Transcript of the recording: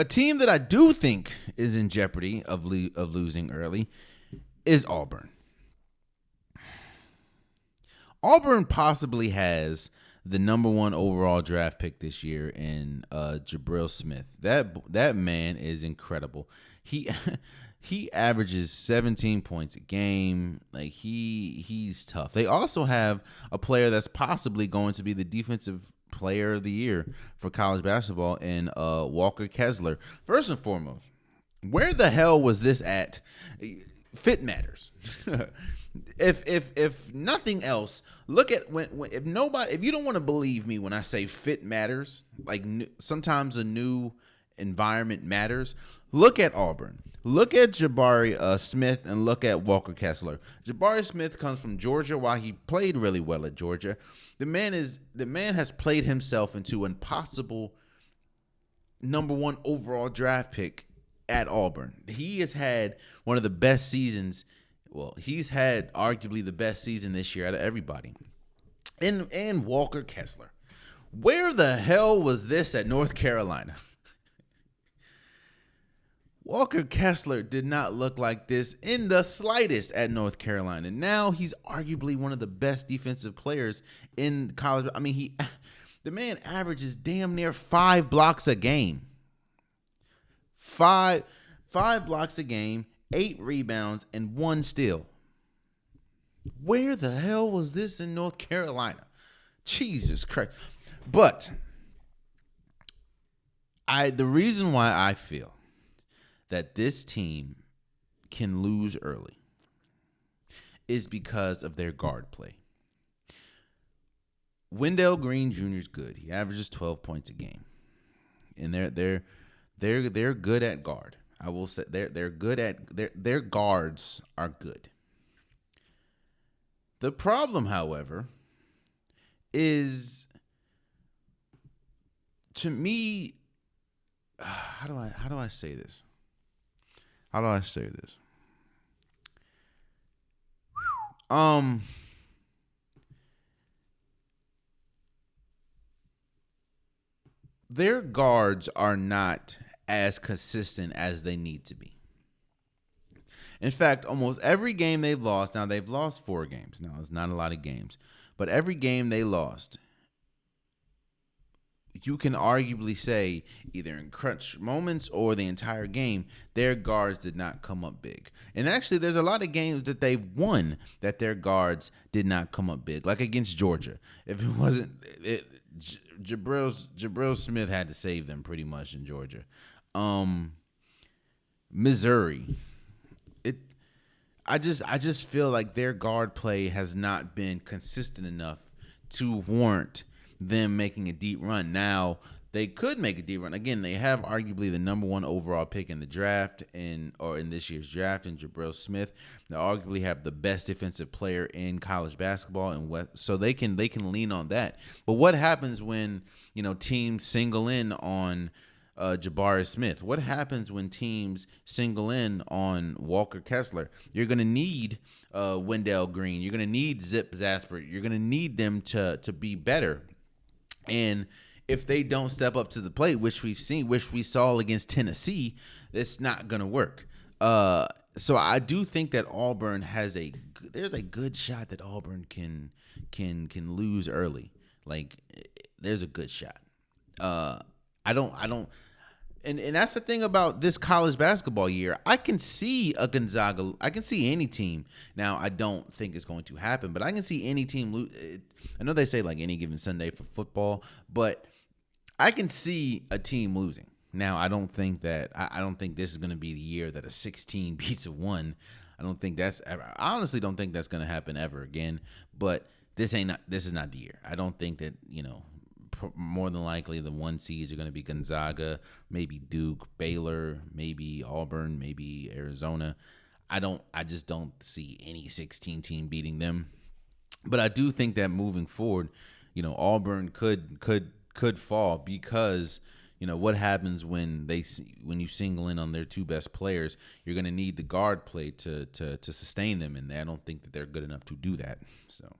A team that I do think is in jeopardy of losing early is Auburn. Auburn possibly has the number 1 overall draft pick this year in Jabril Smith. That man is incredible. He averages 17 points a game. Like he's tough. They also have a player that's possibly going to be the defensive player of the year for college basketball in Walker Kessler. First and foremost, where the hell was this at? Fit matters. If nothing else, look at if you don't want to believe me when I say fit matters, like sometimes a new environment matters. Look at Auburn. Look at Jabari Smith and look at Walker Kessler. Jabari Smith comes from Georgia. While he played really well at Georgia, the man has played himself into an possible number 1 overall draft pick at Auburn. He has had one of the best seasons. Well, he's had arguably the best season this year out of everybody. And Walker Kessler. Where the hell was this at North Carolina? Walker Kessler did not look like this in the slightest at North Carolina. Now he's arguably one of the best defensive players in college. I mean, the man averages damn near 5 blocks a game. Five blocks a game, 8 rebounds, and 1 steal. Where the hell was this in North Carolina? Jesus Christ. But the reason why I feel that this team can lose early is because of their guard play. Wendell Green Jr. is good. He averages 12 points a game. And they're good at guard. I will say they're good at their guards are good. The problem, however, is to me, how do I say this? How do I say this? Their guards are not as consistent as they need to be. In fact, almost every game they've lost, now they've lost 4 games. Now, it's not a lot of games, but every game they lost, you can arguably say either in crunch moments or the entire game, their guards did not come up big. And actually, there's a lot of games that they've won that their guards did not come up big, like against Georgia. If it wasn't, Jabril Smith had to save them pretty much in Georgia. Missouri. I just feel like their guard play has not been consistent enough to warrant them making a deep run. Now, they could make a deep run. Again, they have arguably the number 1 overall pick in the draft in this year's draft in Jabril Smith. They arguably have the best defensive player in college basketball, and so they can lean on that. But what happens when teams single in on Jabari Smith? What happens when teams single in on Walker Kessler? You're going to need Wendell Green. You're going to need Zip Zasper. You're going to need them to be better. And if they don't step up to the plate, which we saw against Tennessee, it's not going to work. So I do think that Auburn there's a good shot that Auburn can lose early. Like, there's a good shot. I don't. And that's the thing about this college basketball year. I can see a Gonzaga. I can see any team. Now, I don't think it's going to happen, but I can see any team lose. I know they say like any given Sunday for football, but I can see a team losing. Now, I don't think this is going to be the year that a 16 beats a 1. I honestly don't think that's going to happen ever again. But this is not the year. I don't think that more than likely the 1 seeds are going to be Gonzaga, maybe Duke, Baylor, maybe Auburn, maybe Arizona. I just don't see any 16 team beating them. But I do think that moving forward, Auburn could fall because what happens when you single in on their 2 best players. You're going to need the guard play to sustain them, and I don't think that they're good enough to do that. So